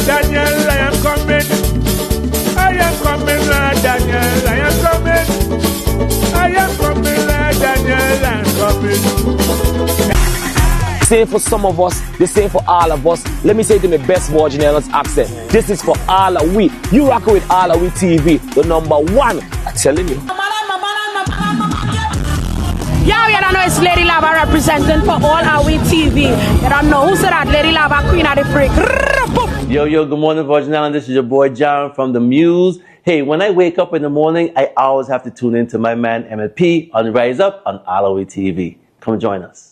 Daniel, I am coming. I am coming, Daniel, I am coming. I am coming, Daniel, I am coming. Same for some of us, the same for all of us. Let me say it in my best Virginians accent. This is for all of we. You rock with AllAhWeTV, the number one. I'm telling you. Yo, you don't know it's Lady Lava representing for AllAhWeTV. You don't know who said that Lady Lava, Queen of the Freak. Yo, good morning, Virgin Island. This is your boy, John from The Muse. Hey, when I wake up in the morning, I always have to tune in to my man, MLP, on Rise Up on AllAhWeTV. Come join us.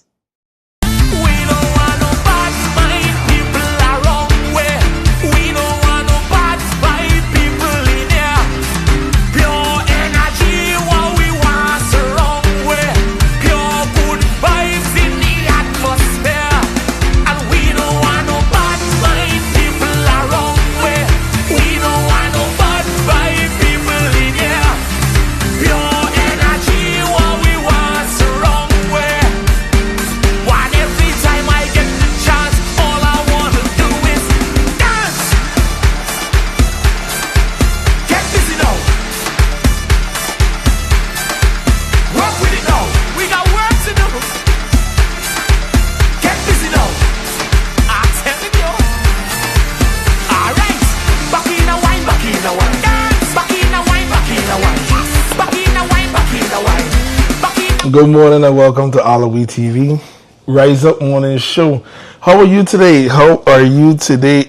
Good morning and welcome to AllAhWeTV Rise Up Morning Show. How are you today?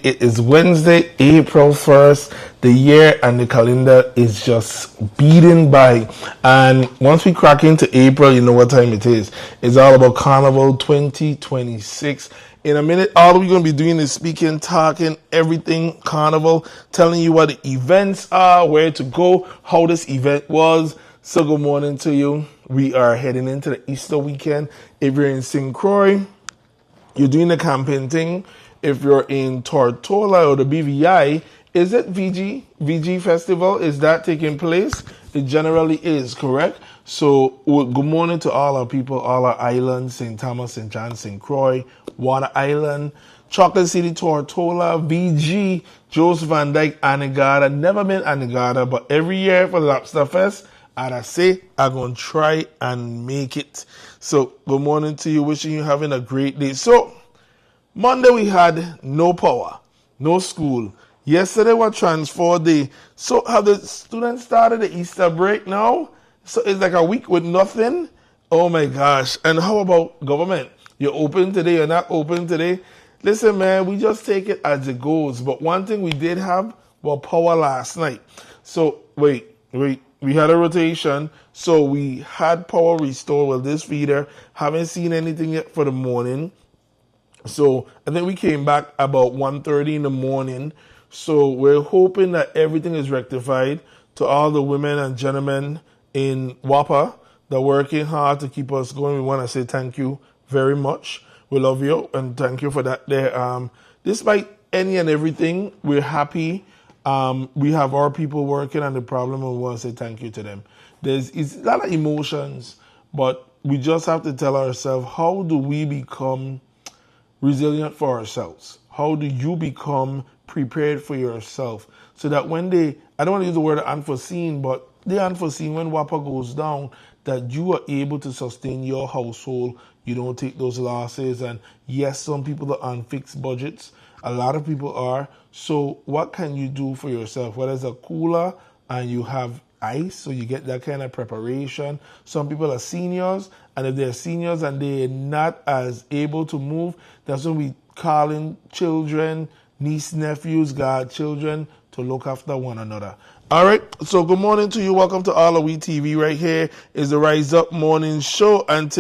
It is Wednesday, April 1st. The year and the calendar is just beating by. And once we crack into April, you know what time it is. It's all about Carnival 2026. In a minute, all we're going to be doing is speaking, talking, everything Carnival, telling you what the events are, where to go, how this event was. So good morning to you. We are heading into the Easter weekend. If you're in St. Croix, you're doing the camping thing. If you're in Tortola or the BVI, is it VG Festival? Is that taking place? It generally is, correct? So good morning to all our people, all our islands, St. Thomas, St. John, St. Croix, Water Island, Chocolate City, Tortola, VG, Joseph Van Dyke, Anegada. Never been Anegada, but every year for Lobster Fest, and I say I'm going to try and make it. So good morning to you. Wishing you having a great day. So Monday we had no power, no school. Yesterday was transfer day. So have the students started the Easter break now? So it's like a week with nothing? Oh my gosh. And how about government? You're open today, you're not open today? Listen, man, we just take it as it goes. But one thing we did have was power last night. So wait. We had a rotation, so we had power restored with this feeder. Haven't seen anything yet for the morning. So I think we came back about 1:30 in the morning. So we're hoping that everything is rectified. To all the women and gentlemen in WAPA that are working hard to keep us going, we want to say thank you very much. We love you and thank you for that. Despite any and everything, we're happy. We have our people working on the problem and we want to say thank you to them. It's a lot of emotions, but we just have to tell ourselves, how do we become resilient for ourselves? How do you become prepared for yourself? So that when I don't want to use the word unforeseen, but the unforeseen, when WAPA goes down, that you are able to sustain your household. You don't take those losses. And yes, some people are on fixed budgets. A lot of people are. So what can you do for yourself? Whether it's a cooler and you have ice, so you get that kind of preparation. Some people are seniors, and if they're seniors and they're not as able to move, that's when we call in children, niece, nephews, godchildren to look after one another. All right, so good morning to you. Welcome to AllAhWeTV. Right here is the Rise Up Morning Show. And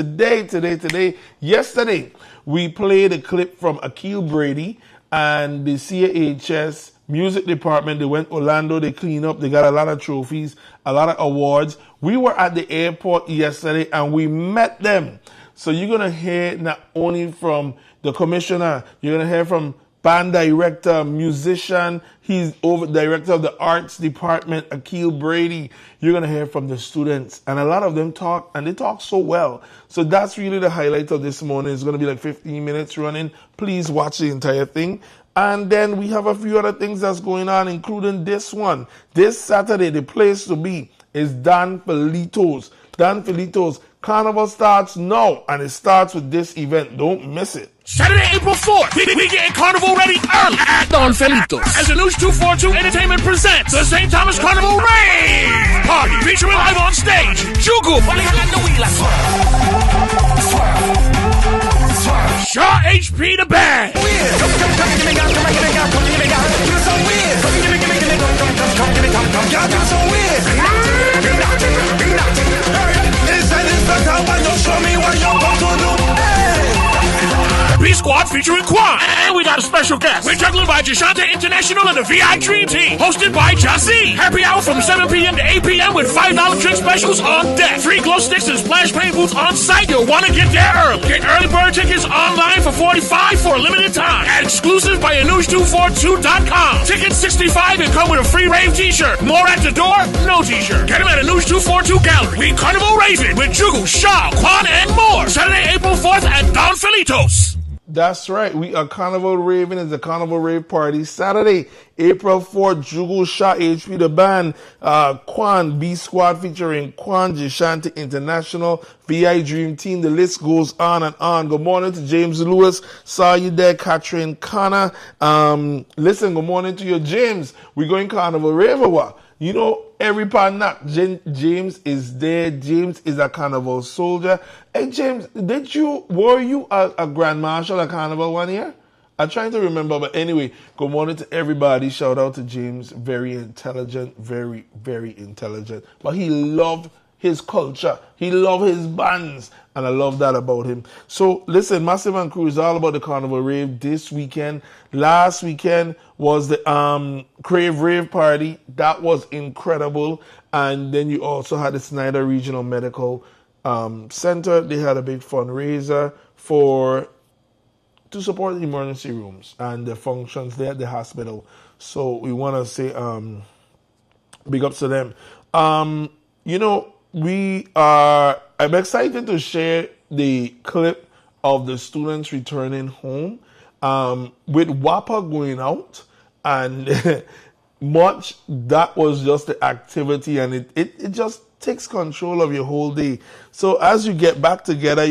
yesterday, we played a clip from Akil Brady and the CAHS music department. They went Orlando, they cleaned up, they got a lot of trophies, a lot of awards. We were at the airport yesterday and we met them. So you're going to hear not only from the commissioner, you're going to hear from band director, musician. He's director of the arts department, Akil Brady. You're going to hear from the students. And a lot of them talk, and they talk so well. So that's really the highlight of this morning. It's going to be like 15 minutes running. Please watch the entire thing. And then we have a few other things that's going on, including this one. This Saturday, the place to be is Dan Felito's. Dan Felito's Carnival starts now, and it starts with this event. Don't miss it. Saturday, April 4th, we getting Carnival ready early at Don Felitos as the News 242 Entertainment presents the St. Thomas Carnival Rave Party featuring live on stage Jugu, Shaw HP the band, B Squad featuring Quan, and we got a special guest. We're juggling by Jashanta International and the VI Dream Team, hosted by Jazzy. Happy hour from 7 p.m. to 8 p.m. with $5 drink specials on deck. Free glow sticks and splash paint booths on site. You'll want to get there early. Get early bird tickets online for $45 for a limited time. At exclusive by Anuj242.com. Tickets $65 and come with a free rave t-shirt. More at the door, no t-shirt. Get them at Anuj242 Gallery. We Carnival Raving with Jugu, Shaw, Quan, and more. Saturday, April 4th at Don Felitos. That's right. We are Carnival Raving. It's a Carnival Rave Party. Saturday, April 4th, Jugu, Shah, HP, the band, Quan, B Squad featuring Quan, Jashanta International, VI Dream Team. The list goes on and on. Good morning to James Lewis. Saw you there, Catherine Connor. Listen, good morning to you, James. We're going Carnival Rave or what? You know, every partner, James is there. James is a Carnival soldier. Hey, James, were you a Grand Marshal at Carnival one year? I'm trying to remember, but anyway, good morning to everybody. Shout out to James. Very intelligent, very, very intelligent. But he loved his culture. He loved his bands. And I love that about him. So listen, Massive and Crew is all about the Carnival Rave this weekend. Last weekend was the Crave Rave Party. That was incredible. And then you also had the Snyder Regional Medical Center. They had a big fundraiser to support the emergency rooms and the functions there at the hospital. So we want to say big ups to them. I'm excited to share the clip of the students returning home with WAPA going out, and that was just the activity, and it just takes control of your whole day. So as you get back together,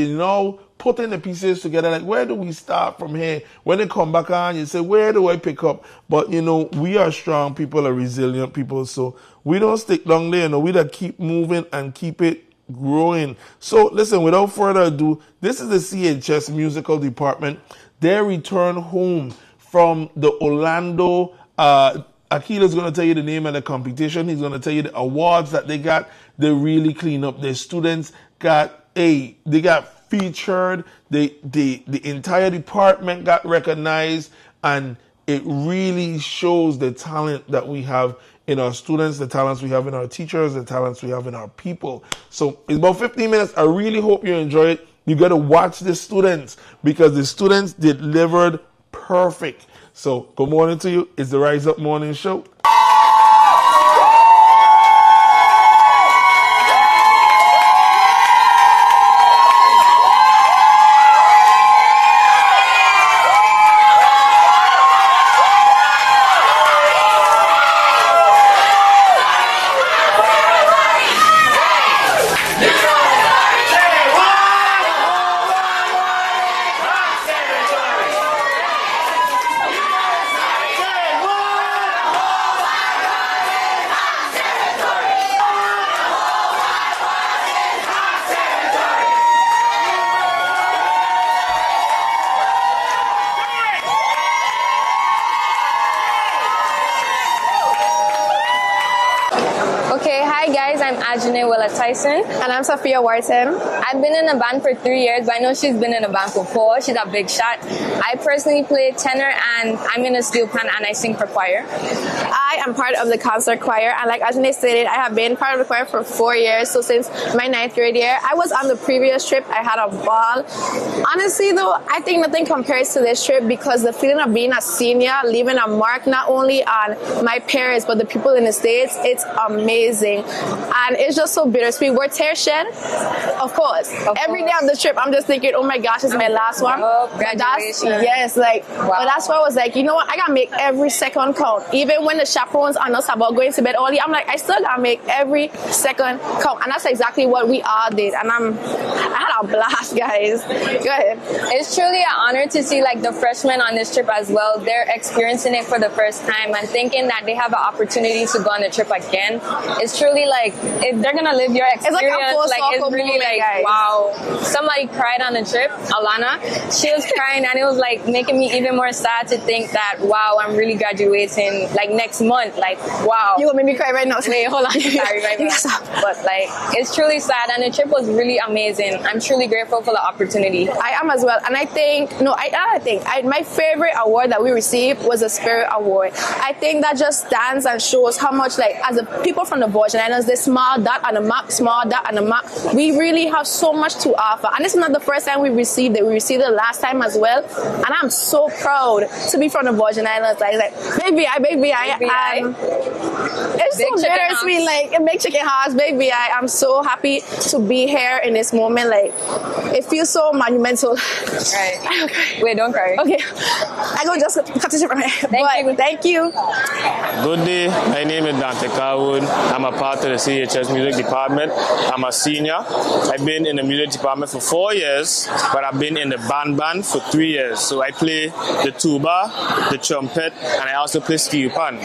putting the pieces together, like where do we start from here? When they come back on, you say, where do I pick up? But we are strong people, are resilient people, so we don't stick long there. We just keep moving and keep it growing. So listen, without further ado, this is the CHS musical department. Their return home from the Orlando. Akil is going to tell you the name of the competition. He's going to tell you the awards that they got. They really clean up. Their students got featured. The entire department got recognized, and it really shows the talent that we have in our students, the talents we have in our teachers, the talents we have in our people. So it's about 15 minutes. I really hope you enjoy it. You got to watch the students, because the students delivered perfect. So good morning to you. It's the Rise Up Morning Show. Tyson. And I'm Sophia Wharton. I've been in a band for 3 years, but I know she's been in a band for 4. She's a big shot. I personally play tenor, and I'm in a steel pan, and I sing for choir. I am part of the concert choir, and like Ajane stated, I have been part of the choir for 4 years, so since my 9th grade year. I was on the previous trip. I had a ball. Honestly, though, I think nothing compares to this trip because the feeling of being a senior, leaving a mark not only on my parents, but the people in the States, it's amazing. And it's just so bittersweet. We're tear shed, of course. Every day of the trip, I'm just thinking, oh my gosh, it's my last one. Graduation. Yes, like, but that's why I was like, you know what, I gotta make every second count. Even when the chaperones are us about going to bed early, I'm like, I still gotta make every second count. And that's exactly what we all did. And I had a blast, guys. Go ahead. It's truly an honor to see like the freshmen on this trip as well. They're experiencing it for the first time and thinking that they have an opportunity to go on the trip again. It's truly like, if they're gonna live your experience, it's really like, guys. Wow. Somebody cried on the trip, Alana. She was crying, and it was like making me even more sad to think that, wow, I'm really graduating like next month. Like, wow. You gonna make me cry right now. Wait, hold on. Sorry, right now. But like, it's truly sad, and the trip was really amazing. I'm truly grateful for the opportunity. I am as well, and I think my favorite award that we received was a Spirit Award. I think that just stands and shows how much, like, as a people from the Virgin Islands, this small dot on the map, we really have so much to offer. And it's not the first time we received it. We received it last time as well, and I'm so proud to be from the Virgin Islands. Like baby, it's so bittersweet. Like, it makes chicken hearts, baby. I'm so happy to be here in this moment. Like, it feels so monumental. Right. Okay. Wait, don't cry. Okay. I go just cut it from here. Thank you. Good day. My name is Dante Carwood. I'm a part of the CHS Music Department. I'm a senior. I've been in the music department for 4 years, but I've been in the band for 3 years. So I play the tuba, the trumpet, and I also play steel pan.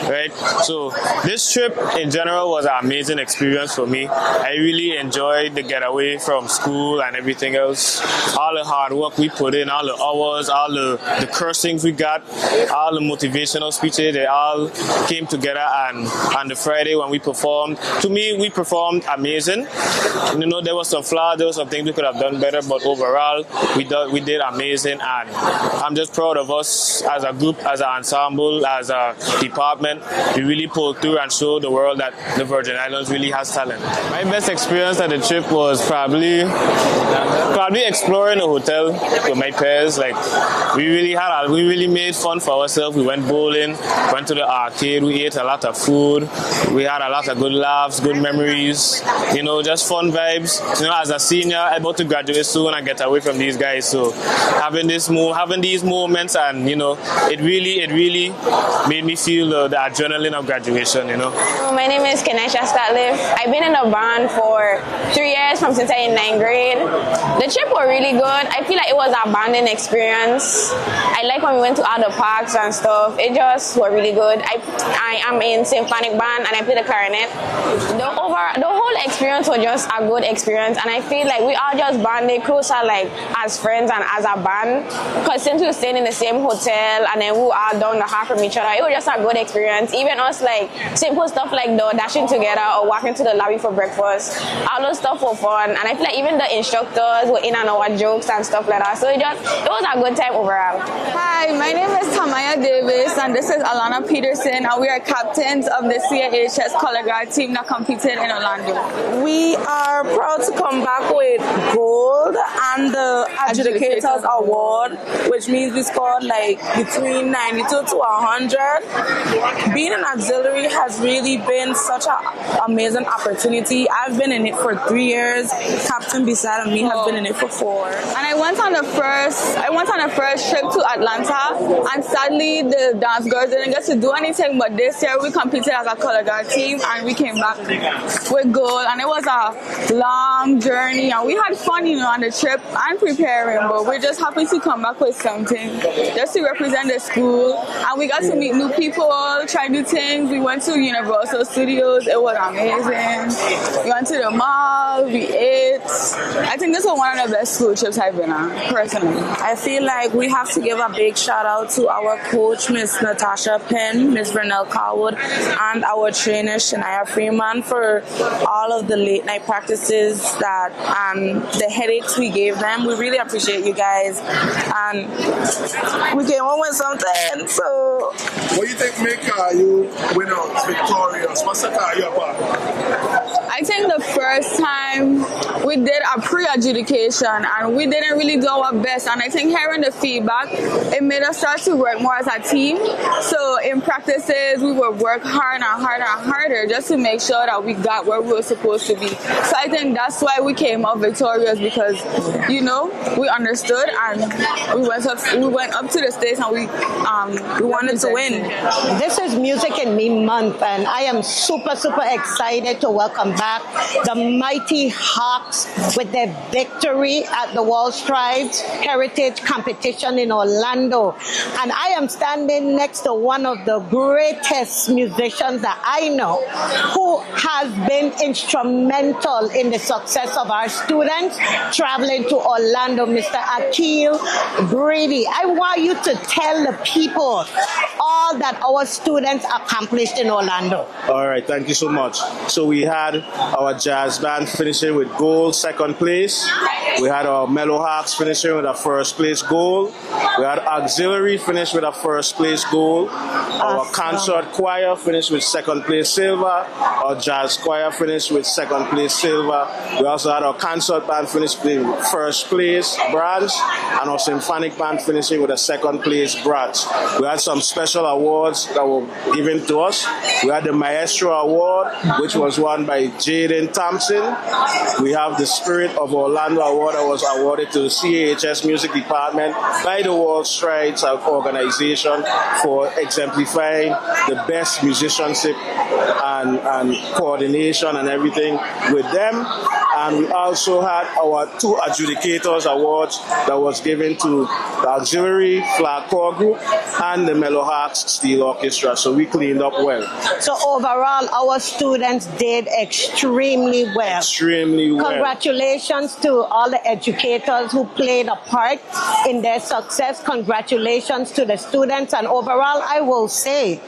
Right? So this trip in general was an amazing experience for me. I really enjoyed the getaway from school and everything else. All the hard work we put in, all the hours, all the cursings we got, all the motivational speeches, they all came together. And on the Friday when we performed, to me, we performed amazing. You know, there was some flaws, there was some things we could have done better, but overall, we did amazing. And I'm just proud of us as a group, as an ensemble, as a department. We really pulled through and showed the world that the Virgin Islands really has talent. My best experience at the trip was probably exploring a hotel with my peers. Like, we really made fun for ourselves. We went bowling, went to the arcade, we ate a lot of food, we had a lot of good laughs, good memories, you know, just fun vibes. You know, as a senior, I'm about to graduate soon and get away from these guys, so having these moments, and you know, it really made me feel the adrenaline of graduation, you know. My name is Kenesha Statliff. I've been in a band for 3 years since I in 9th grade. The trip was really good. I feel like it was a bonding experience. I like when we went to all the parks and stuff. It just was really good. I am in symphonic band and I play the clarinet. The whole experience was just a good experience, and I feel like we all just bonded closer, like as friends and as a band. Because since we were staying in the same hotel and then we were all down the hall from each other, it was just a good experience. Even us, like simple stuff like the dashing together or walking to the lobby for breakfast, all those stuff were fun. And I feel like even the instructors were in on our jokes and stuff like that. So it was a good time overall. Hi, my name is Tamaya Davis and this is Alana Peterson, and we are captains of the CAHS color guard team that competed in Orlando. We are proud to come back with gold and the Adjudicators Award, which means we scored like between 92 to 100. Being an auxiliary has really been such an amazing opportunity. I've been in it for 3 years. Captain beside of me has been in it for 4. And I went on the first trip to Atlanta, and sadly the dance girls didn't get to do anything, but this year we competed as a color guard team and we came back with gold, and it was a long journey and we had fun, you know, on the trip and preparing, but we're just happy to come back with something just to represent the school, and we got to meet new people, try new things, things. We went to Universal Studios. It was amazing. We went to the mall. We ate. I think this was one of the best school trips I've been on, personally. I feel like we have to give a big shout out to our coach, Miss Natasha Penn, Miss Vernell Carwood, and our trainer, Shania Freeman, for all of the late night practices that the headaches we gave them. We really appreciate you guys. And we came home with something, so... What do you think make you winners, victorious? What's the car you're about? I think the first time we did a pre-adjudication and we didn't really do our best, and I think hearing the feedback, it made us start to work more as a team. So in practices, we would work harder and harder and harder just to make sure that we got where we were supposed to be. So I think that's why we came out victorious, because, you know, we understood and we went up to the stage and we wanted to win. This is Music in Me Month, and I am super, super excited to welcome back the Mighty Hawks with their victory at the Wall Strides Heritage Competition in Orlando. And I am standing next to one of the greatest musicians that I know, who has been instrumental in the success of our students traveling to Orlando, Mr. Akil Brady. I want you to tell the people all that our students accomplished in Orlando. All right, thank you so much. So we had our jazz band finishing with gold, second place. We had our Mellow Hawks finishing with a first place gold. We had auxiliary finish with a first place gold. Our concert choir finished with second place silver. Our jazz choir finished with second place silver. We also had our concert band finish with first place bronze, and our symphonic band finishing with a second place bronze. We had some special awards that were given to us. We had the Maestro Award, which was won by Jaden Thompson. We have the Spirit of Orlando Award that was awarded to the CAHS Music Department by the Wall Strides organization for exemplifying the best musicianship and coordination and everything with them. And we also had our 2 adjudicators awards that was given to the Auxiliary Flag Corps Group and the Mellow Hawks Steel Orchestra. So we cleaned up well. So overall, our students did extremely well. Extremely well. Congratulations to all the educators who played a part in their success. Congratulations to the students. And overall, I will say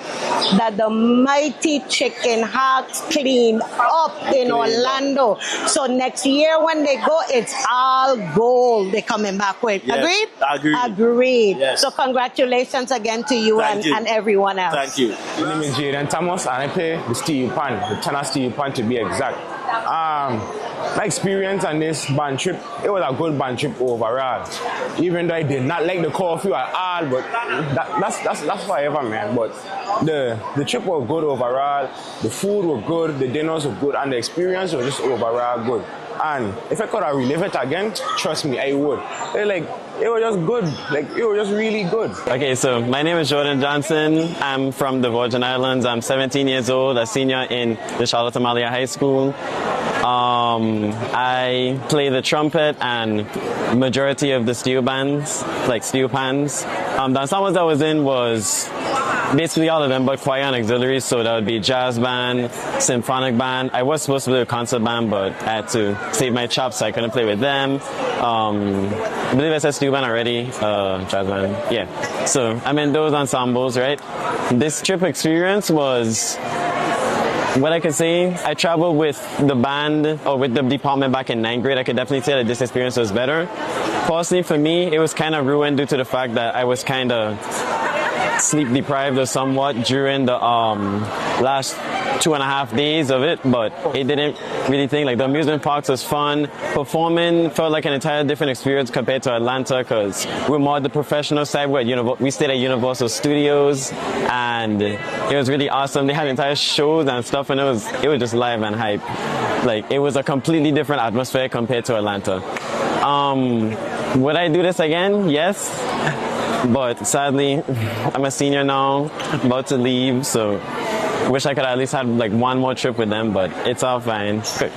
that the Mighty Chicken Hawks cleaned up in Orlando. So next year when they go, it's all gold they're coming back with. Yes. Agreed? Agreed. Yes. So congratulations again to you and everyone else. Thank you. My name is Jaden Thomas and I play the steel pan, the tenor steel pan to be exact. My experience on this band trip, it was a good band trip overall. Even though I did not like the curfew at all, but that's forever, man. But the trip was good overall. The food was good, the dinners were good, and the experience was just overall good. And if I could have relive it again, trust me, I would. It was just good. It was just really good. Okay, so my name is Jordan Johnson. I'm from the Virgin Islands. I'm 17 years old, a senior in the Charlotte Amalia High School. I play the trumpet and majority of the steel bands, like steel pans. The ensembles I was in was basically all of them, but choir and auxiliary. So that would be jazz band, symphonic band. I was supposed to play a concert band, but I had to save my chops, so I couldn't play with them. I believe I said steel band already, jazz band. Yeah. So I'm in those ensembles, right? This trip experience was, what I could say, I traveled with the band or with the department back in 9th grade. I could definitely say that this experience was better. Personally, for me, it was kind of ruined due to the fact that I was kind of sleep deprived or somewhat during the last 2.5 days of it, but it didn't really think like the amusement parks was fun. Performing felt like an entire different experience compared to Atlanta because we're more the professional side. We stayed at Universal Studios and it was really awesome. They had entire shows and stuff, and it was just live and hype. Like, it was a completely different atmosphere compared to Atlanta. Would I do this again? Yes. But sadly, I'm a senior now, about to leave, so I wish I could at least have like one more trip with them, but it's all fine. Good.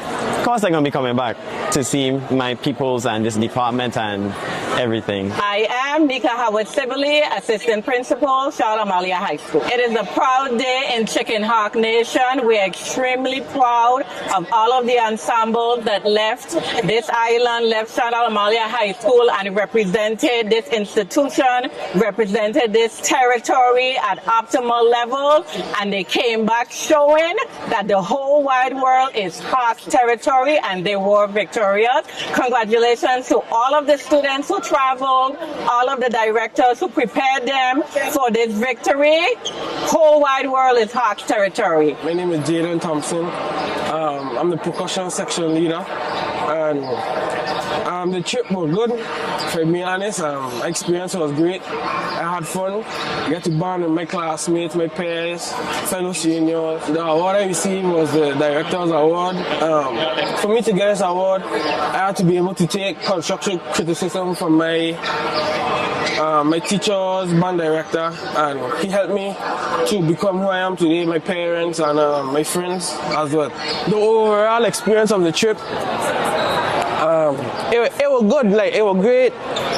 of course I'm going to be coming back to see my peoples and this department and everything. I am Nika Howard Sibley, Assistant Principal, Charlotte Amalia High School. It is a proud day in Chicken Hawk Nation. We're extremely proud of all of the ensembles that left this island, left Charlotte Amalia High School, and represented this institution, represented this territory at optimal level, and they came back showing that the whole wide world is Hawk's territory, and they were victorious. Congratulations to all of the students who traveled, all of the directors who prepared them for this victory. Whole wide world is Hawk's territory. My name is Jaden Thompson. I'm the percussion section leader, and the trip was good. To be honest, my experience was great. I had fun. Get to bond with my classmates, my peers, fellow seniors. The award I received was the Director's Award. For me to get this award, I had to be able to take constructive criticism from my teachers, band director, and he helped me to become who I am today, my parents and my friends as well. The overall experience of the trip, it was good. Like, it was great.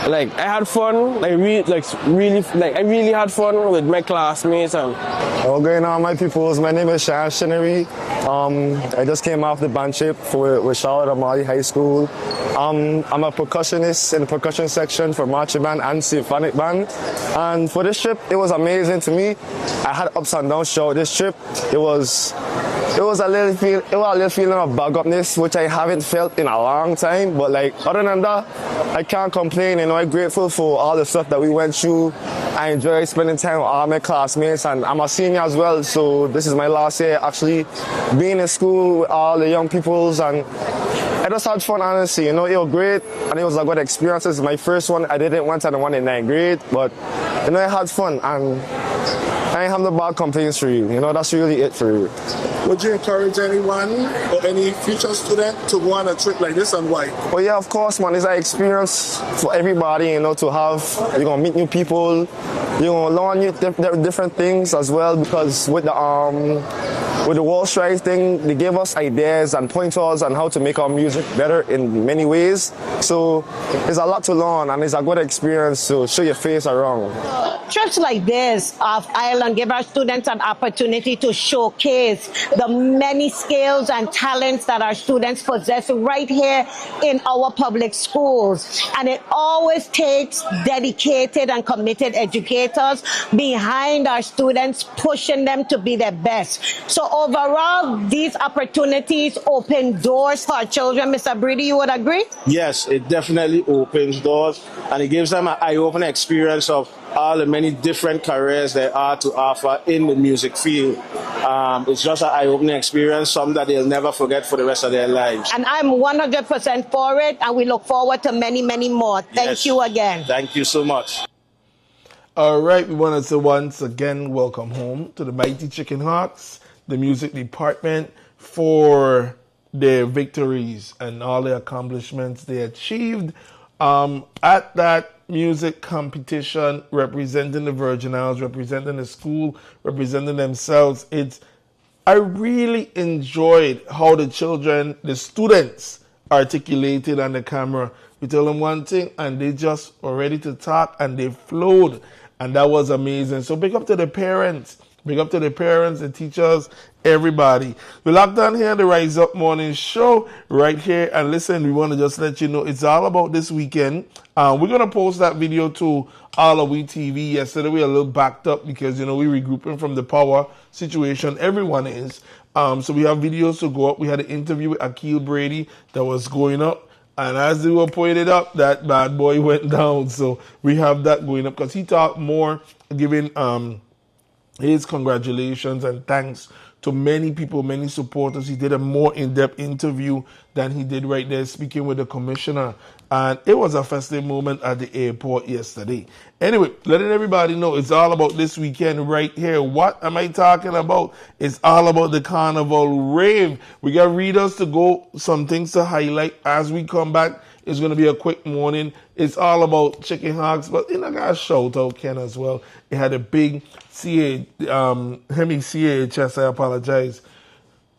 Like, I had fun. I really had fun with my classmates. And what's going on, my peoples? My name is Shan Shinery. I just came off the band trip with Charlotte Amalia High School. I'm a percussionist in the percussion section for marching band and symphonic band. And for this trip, it was amazing to me. I had ups and downs throughout this trip. It was a little feeling of bug upness, which I haven't felt in a long time. But like, other than that, I can't complain. You know, I'm grateful for all the stuff that we went through. I enjoy spending time with all my classmates, and I'm a senior as well, so this is my last year actually being in school with all the young peoples, and I just had fun, honestly. You know, it was great, and it was a good experience. This is my first one. I didn't went to the one in 9th grade, but you know, I had fun, and I ain't have no bad complaints for you. You know, that's really it for you. Would you encourage anyone or any future student to go on a trip like this, and why? Well, yeah, of course, man. It's an experience for everybody, you know, to have. You're going to meet new people. You're going to learn new different things as well, because with the Wall Stride thing, they gave us ideas and pointers on how to make our music better in many ways. So there's a lot to learn, and it's a good experience to show your face around. Trips like this of Ireland give our students an opportunity to showcase the many skills and talents that our students possess right here in our public schools. And it always takes dedicated and committed educators behind our students, pushing them to be their best. So overall, these opportunities open doors for our children. Mr. Brady, you would agree? Yes, it definitely opens doors, and it gives them an eye-opening experience of all the many different careers there are to offer in the music field. It's just an eye-opening experience, something that they'll never forget for the rest of their lives. And I'm 100% for it, and we look forward to many, many more. Thank you again. Thank you so much. All right, we wanted to once again welcome home to the Mighty Chicken Hawks, the music department, for their victories and all the accomplishments they achieved at that music competition, representing the Virgin Isles, representing the school, representing themselves. I really enjoyed how the children, the students, articulated on the camera. We tell them one thing and they just were ready to talk, and they flowed, and that was amazing. So big up to the parents. Big up to the parents, the teachers, everybody. We're locked down here, the Rise Up Morning Show, right here. And listen, we want to just let you know it's all about this weekend. We're going to post that video to AllAhWeTV. Yesterday, we were a little backed up because, you know, we're regrouping from the power situation. Everyone is. So we have videos to go up. We had an interview with Akil Brady that was going up. And as they were pointed up, that bad boy went down. So we have that going up because he talked more, giving his congratulations and thanks to many people, many supporters. He did a more in-depth interview than he did right there speaking with the commissioner. And it was a festive moment at the airport yesterday. Anyway, letting everybody know it's all about this weekend right here. What am I talking about? It's all about the Carnival Rave. We got readers to go, some things to highlight as we come back. It's going to be a quick morning. It's all about Chicken Hawks, but I got to shout out Ken as well. It had a big CHS, I apologize.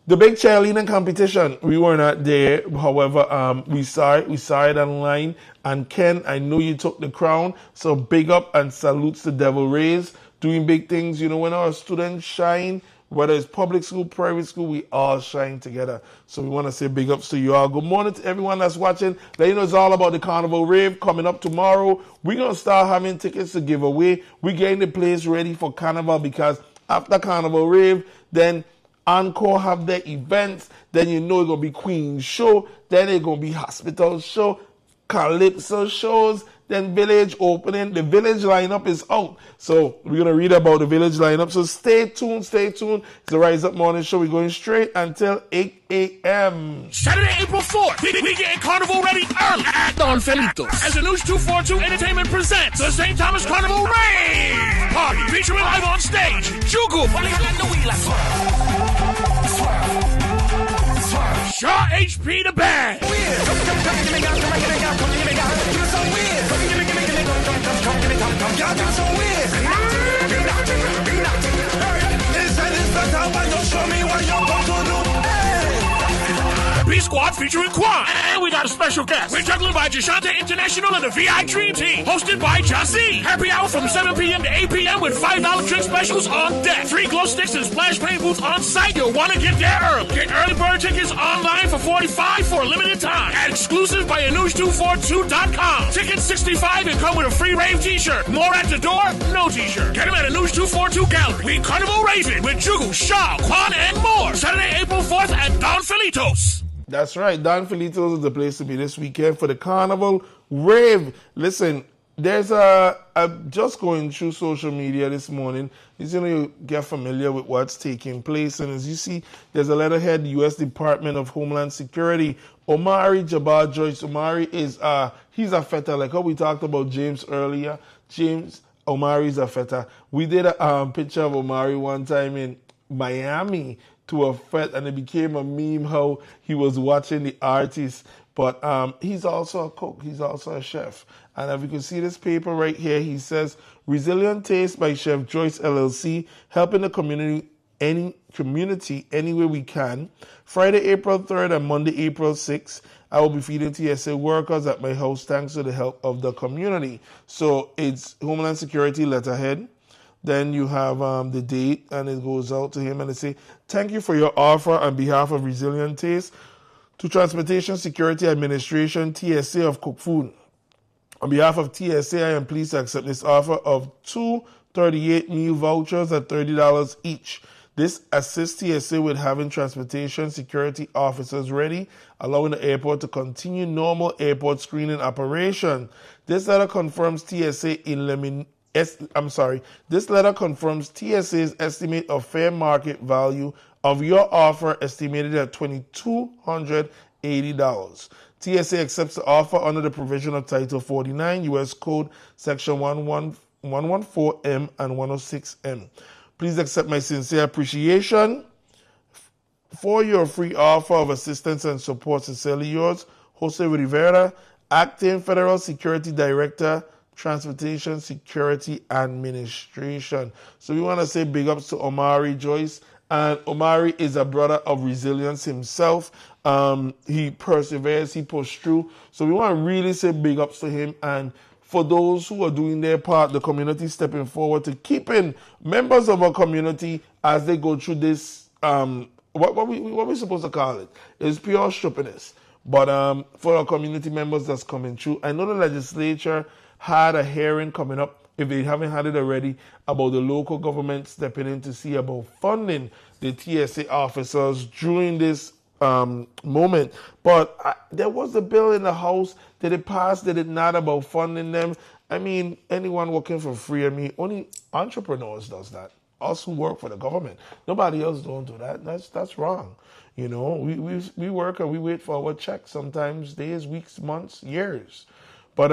The big cheerleading competition, we were not there. However, we saw it online. And Ken, I know you took the crown. So big up and salutes to Devil Rays. Doing big things. You know, when our students shine, whether it's public school, private school, we all shine together. So we want to say big ups to you all. Good morning to everyone that's watching. Let you know it's all about the Carnival Rave coming up tomorrow. We're going to start having tickets to give away. We're getting the place ready for Carnival because after Carnival Rave, then Encore have their events, then you know it's going to be Queen show, then it's going to be Hospital show, Calypso shows, then Village opening. The Village lineup is out. So we're going to read about the Village lineup. So stay tuned. It's the Rise Up Morning Show. We're going straight until 8 a.m. Saturday, April 4th, we getting Carnival ready early at Don Felitos as the News 242 Entertainment presents the St. Thomas Carnival Rave Party featuring live on stage Jugu, Shaw HP the Band, B Squad featuring Quan. And we got a special guest. We're juggling by Jashante International and the VI Dream Team. Hosted by Jazzy. Happy hour from 7 p.m. to 8 p.m. with $5 drink specials on deck. Free glow sticks and splash paint booths on site. You'll want to get there early. Get early bird tickets online for $45 for a limited time. At exclusive by Anush242.com. Tickets $65 and come with a free rave t-shirt. More at the door, no t-shirt. Get them at Anush242 Gallery. We Carnival Raving with Jugu, Shaw, Quan, and more. Saturday, April 4th at Don Felitos. That's right. Don Felitos is the place to be this weekend for the Carnival Rave. Listen, there's I'm just going through social media this morning. You get familiar with what's taking place. And as you see, there's a letterhead, U.S. Department of Homeland Security. Omari Jabbar Joyce. Omari is, he's a feta, like how we talked about James earlier. Omari's a feta. We did a picture of Omari one time in Miami to a fete, and it became a meme how he was watching the artist. But he's also a cook. He's also a chef. And if you can see this paper right here, he says, Resilient Taste by Chef Joyce LLC, helping the community any way we can. Friday, April 3rd and Monday, April 6th, I will be feeding TSA workers at my house thanks to the help of the community. So it's Homeland Security letterhead. Then you have the date, and it goes out to him, and they say, thank you for your offer on behalf of Resilient Taste to Transportation Security Administration, TSA of Cook Food. On behalf of TSA, I am pleased to accept this offer of 2 38 meal vouchers at $30 each. This assists TSA with having transportation security officers ready, allowing the airport to continue normal airport screening operation. This letter confirms This letter confirms TSA's estimate of fair market value of your offer, estimated at $2,280. TSA accepts the offer under the provision of Title 49, U.S. Code, Section 114M and 106M. Please accept my sincere appreciation for your free offer of assistance and support. Sincerely yours, Jose Rivera, Acting Federal Security Director, Transportation Security Administration. So we want to say big ups to Omari Joyce. And Omari is a brother of resilience himself. He perseveres, he pushed through. So we want to really say big ups to him. And for those who are doing their part, the community stepping forward to keeping members of our community as they go through this, what we supposed to call it? It's pure stupidness. But for our community members that's coming through, I know the legislature had a hearing coming up, if they haven't had it already, about the local government stepping in to see about funding the TSA officers during this moment. But there was a bill in the House. Did it pass? Did it not, about funding them? I mean, anyone working for free, only entrepreneurs does that. Us who work for the government. Nobody else don't do that. That's wrong. You know, we work and we wait for our check, sometimes days, weeks, months, years. But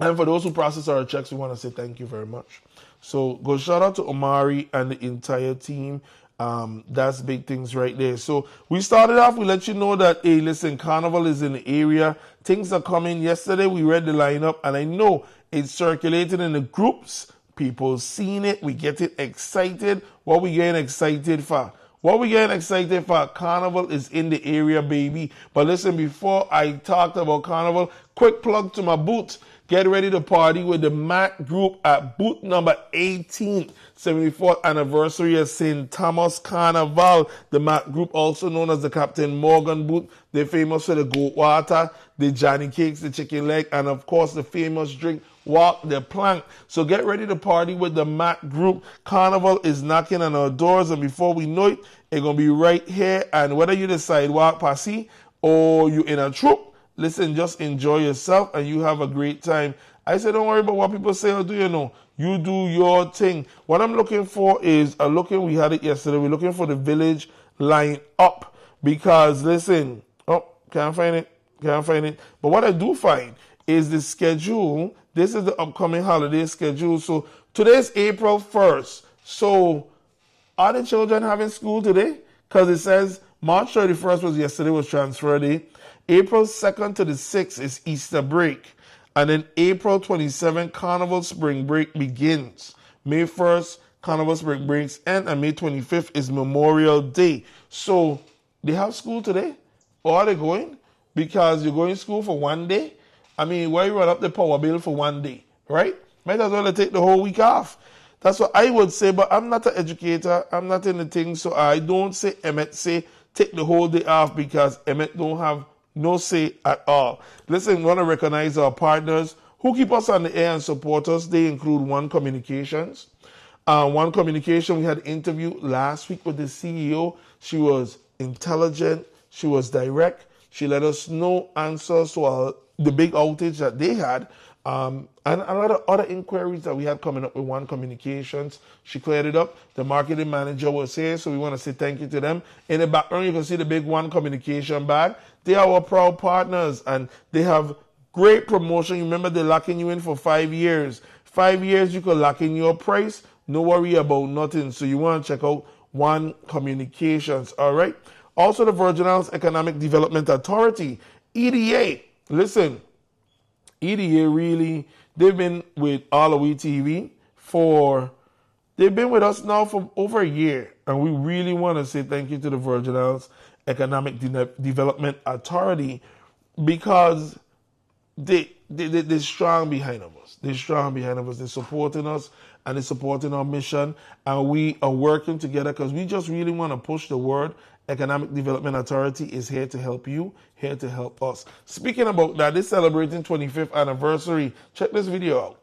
and for those who process our checks, we want to say thank you very much. So go shout out to Omari and the entire team. That's big things right there. So we started off, we let you know that, hey, listen, Carnival is in the area. Things are coming. Yesterday we read the lineup, and I know it's circulated in the groups. People seen it. We get it excited. What we getting excited for? What we getting excited for? Carnival is in the area, baby. But listen, before I talked about Carnival, quick plug to my booth. Get ready to party with the Mac Group at booth number 18, 74th anniversary of St. Thomas Carnival. The Mac Group, also known as the Captain Morgan booth. They're famous for the goat water, the Johnny cakes, the chicken leg, and of course the famous drink, Walk the Plank. So get ready to party with the Mac Group. Carnival is knocking on our doors, and before we know it, it's going to be right here. And whether you the sidewalk posse or you in a troop, listen, just enjoy yourself and you have a great time. I said, don't worry about what people say or do, you know. You do your thing. What I'm looking for is, we had it yesterday, we're looking for the village line up. Because, listen, can't find it. But what I do find is the schedule. This is the upcoming holiday schedule. So today's April 1st. So are the children having school today? Because it says March 31st was yesterday, was transfer day. April 2nd to the 6th is Easter break. And then April 27th, Carnival Spring Break begins. May 1st, Carnival Spring Breaks end. And May 25th is Memorial Day. So they have school today? Or are they going? Because you're going to school for one day? I mean, why you run up the power bill for one day, right? Might as well take the whole week off. That's what I would say, but I'm not an educator. I'm not in the thing, so I don't say Emmett say take the whole day off because Emmett don't have no say at all. Listen, we want to recognize our partners who keep us on the air and support us. They include One Communications. One Communication, we had an interview last week with the CEO. She was intelligent. She was direct. She let us know answers to the big outage that they had, and a lot of other inquiries that we had coming up with One Communications. She cleared it up. The marketing manager was here, so we want to say thank you to them. In the background, you can see the big One Communication bag. They are our proud partners, and they have great promotion. Remember, they're locking you in for 5 years. 5 years, you can lock in your price. No worry about nothing. So you want to check out One Communications, all right? Also, the Virgin Islands Economic Development Authority, EDA. Listen, EDA really, they've been with AllAhWeTV they've been with us now for over a year. And we really want to say thank you to the Virgin Islands Economic Development Authority because they're strong behind us. They're strong behind us. They're supporting us and they're supporting our mission. And we are working together because we just really want to push the word. Economic Development Authority is here to help you, here to help us. Speaking about that, they're celebrating 25th anniversary. Check this video out.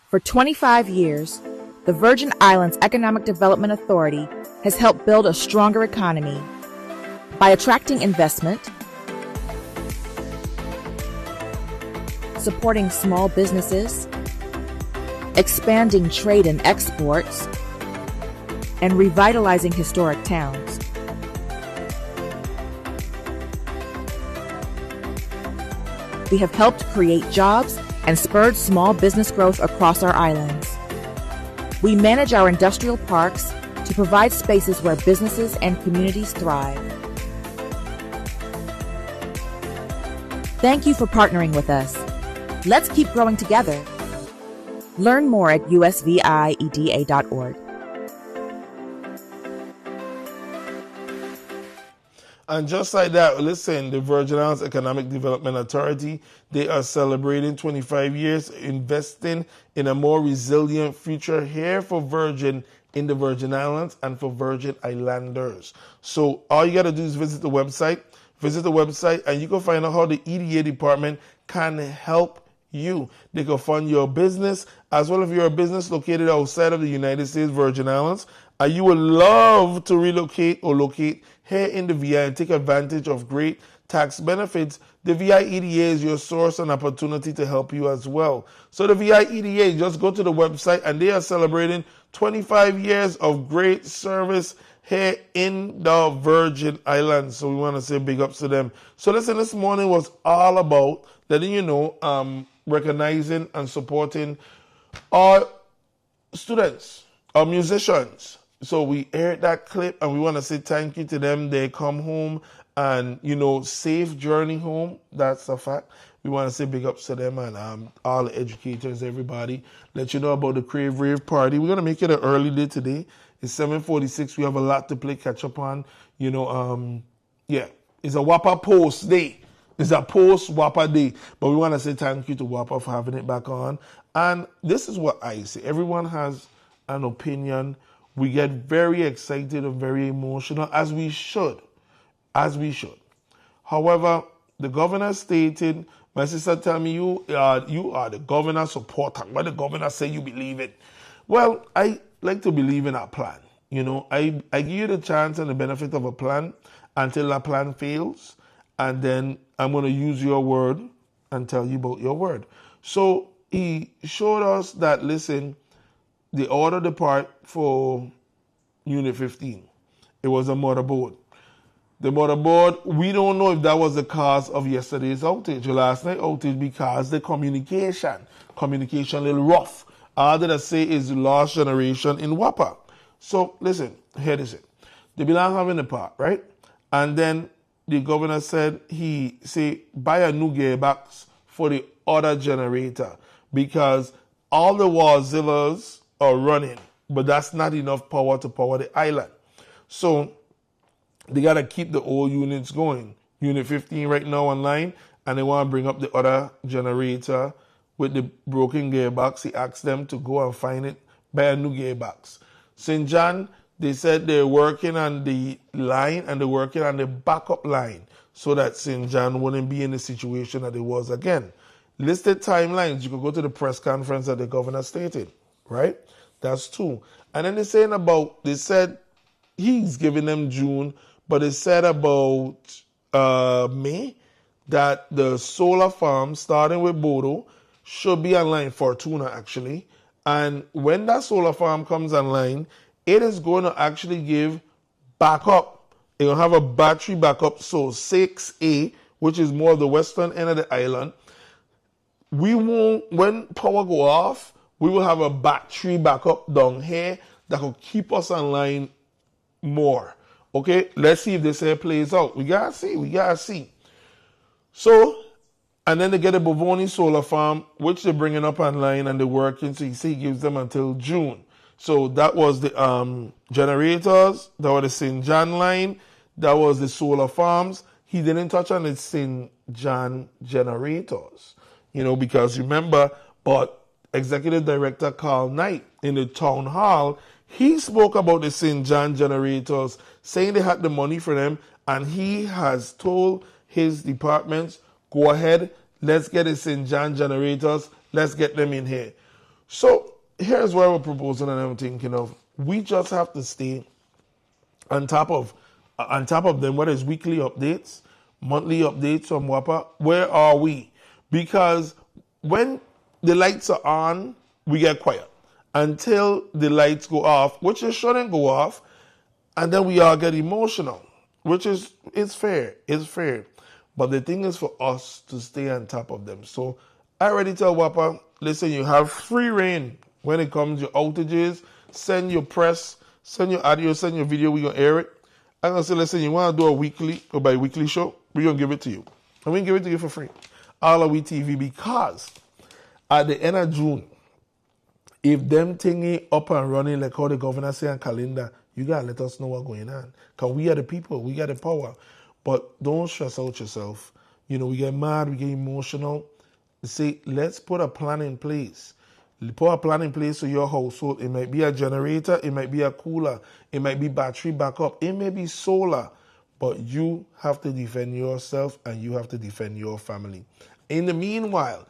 For 25 years, the Virgin Islands Economic Development Authority has helped build a stronger economy by attracting investment, supporting small businesses, expanding trade and exports, and revitalizing historic towns. We have helped create jobs and spurred small business growth across our islands. We manage our industrial parks to provide spaces where businesses and communities thrive. Thank you for partnering with us. Let's keep growing together. Learn more at usvieda.org. And just like that, listen, the Virgin Islands Economic Development Authority, they are celebrating 25 years investing in a more resilient future here for Virgin in the Virgin Islands and for Virgin Islanders. So all you got to do is visit the website, and you can find out how the EDA department can help you. They can fund your business, as well if you're a business located outside of the United States Virgin Islands, and you would love to relocate or locate here in the VI and take advantage of great tax benefits. The VI EDA is your source and opportunity to help you as well. So the VI EDA, just go to the website, and they are celebrating 25 years of great service here in the Virgin Islands. So we want to say big ups to them. So listen, this morning was all about letting you know, recognizing and supporting our students, our musicians. So we aired that clip, and we want to say thank you to them. They come home and, safe journey home. That's a fact. We want to say big ups to them and all the educators, everybody. Let you know about the Crave Rave party. We're going to make it an early day today. It's 7:46. We have a lot to play catch up on. You know, yeah, it's a WAPA post day. It's a post WAPA day. But we want to say thank you to WAPA for having it back on. And this is what I say. Everyone has an opinion. We get very excited and very emotional, as we should. As we should. However, the governor stated, my sister tell me, you are the governor supporter. What the governor say, you believe it. Well, I like to believe in a plan. You know, I give you the chance and the benefit of a plan until that plan fails. And then I'm going to use your word and tell you about your word. So he showed us that, listen, they ordered the part for Unit 15. It was a motherboard. The motherboard, we don't know if that was the cause of yesterday's outage or last night outage, because the communication a little rough. All that I say is the last generation in WAPA. So listen, here is it. They be not having the part, right? And then the governor said buy a new gearbox for the other generator, because all the auxiliaries are running, but that's not enough power to power the island. So they got to keep the old units going. Unit 15 right now online, and they want to bring up the other generator with the broken gearbox. He asked them to go and find it, buy a new gearbox. St. John, they said they're working on the line and they're working on the backup line so that St. John wouldn't be in the situation that it was again. Listed timelines, you could go to the press conference that the governor stated, right? That's 2. And then they said he's giving them June, but they said about May that the solar farm, starting with Bodo, should be online, Fortuna actually. And when that solar farm comes online, it is going to actually give backup. It will have a battery backup. So 6A, which is more of the western end of the island, when power go off, we will have a battery backup down here that will keep us online more. Okay, let's see if this here plays out. We gotta see. So, and then they get a Bovoni solar farm, which they're bringing up online and they're working. So you see, he gives them until June. So that was the generators, that was the St. John line, that was the solar farms. He didn't touch on the St. John generators, because remember, but Executive Director Carl Knight in the town hall, he spoke about the St. John generators, saying they had the money for them, and he has told his departments, go ahead, let's get the St. John generators, let's get them in here. So here's what we're proposing and I'm thinking of. We just have to stay on top of them, whether it's weekly updates, monthly updates from WAPA. Where are we? Because when the lights are on, we get quiet until the lights go off, which it shouldn't go off, and then we all get emotional, which is fair. It's fair. But the thing is for us to stay on top of them. So I already tell WAPA, listen, you have free reign when it comes to outages. Send your press, send your audio, send your video, we're going to air it. I'm going to say, listen, you want to do a weekly or bi-weekly show? We're going to give it to you. And we give it to you for free. AllAhWeTV, because at the end of June, if them thingy up and running like how the governor say on calendar, you got to let us know what's going on. Because we are the people, we got the power. But don't stress out yourself. We get mad, we get emotional. Say, let's put a plan in place. Put a plan in place for your household. It might be a generator, it might be a cooler, it might be battery backup, it may be solar. But you have to defend yourself and you have to defend your family. In the meanwhile,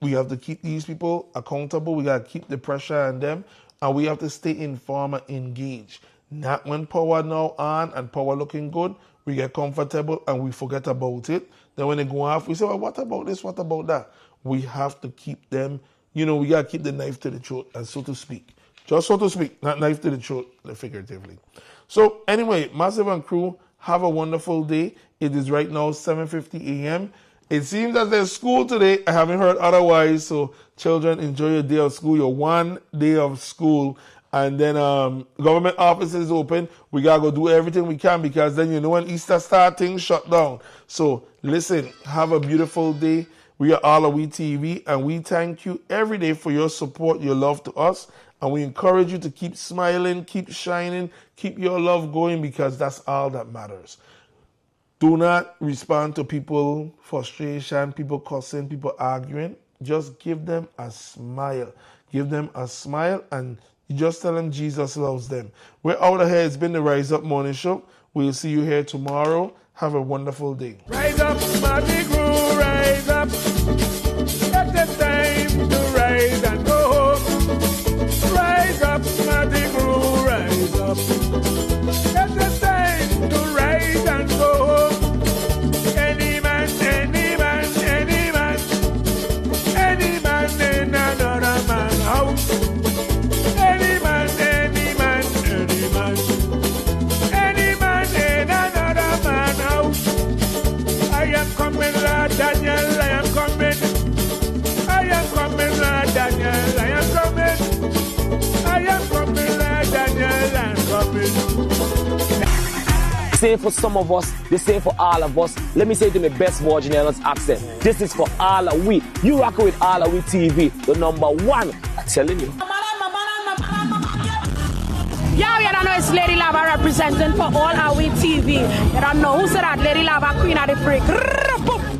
we have to keep these people accountable. We got to keep the pressure on them. And we have to stay informed and engaged. Not when power now on and power looking good, we get comfortable and we forget about it. Then when they go off, we say, well, what about this? What about that? We have to keep them, we got to keep the knife to the throat, and so to speak. Just so to speak, not knife to the throat, figuratively. So anyway, Massive and crew, have a wonderful day. It is right now 7:50 a.m. It seems that there's school today. I haven't heard otherwise. So children, enjoy your day of school, your 1 day of school. And then government offices open. We got to go do everything we can, because then when Easter starts, things shut down. So listen, have a beautiful day. We are AllAhWeTV, and we thank you every day for your support, your love to us. And we encourage you to keep smiling, keep shining, keep your love going, because that's all that matters. Do not respond to people frustration, people cussing, people arguing. Just give them a smile. Give them a smile and you just tell them Jesus loves them. We're out of here. It's been the Rise Up Morning Show. We'll see you here tomorrow. Have a wonderful day. Rise up, Mardi Gras, rise up. It's time to rise and go home. Rise up, Mardi Gras, rise up. It's time to rise and go home. Any man, any man, any man, any man in another man's house. Any man, any man, any man, any man in another man's house. I am coming, Lord Daniel, I am coming. I am coming, Lord Daniel, I am coming. I am coming, Lord Daniel, I am coming. Same for some of us, the same for all of us. Let me say it in my best Virginian accent. This is for AllAhWe. You rock with AllAhWeTV, the #1. I'm telling you. Yeah, you don't know it's Lady Lava representing for AllAhWeTV. You don't know who said that Lady Lava Queen of the Freak.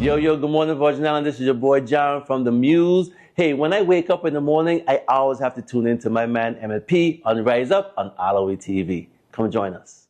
Yo, good morning, Virgin Island. This is your boy, John from the Muse. Hey, when I wake up in the morning, I always have to tune in to my man, MLP, on Rise Up on AllAhWeTV. Come join us.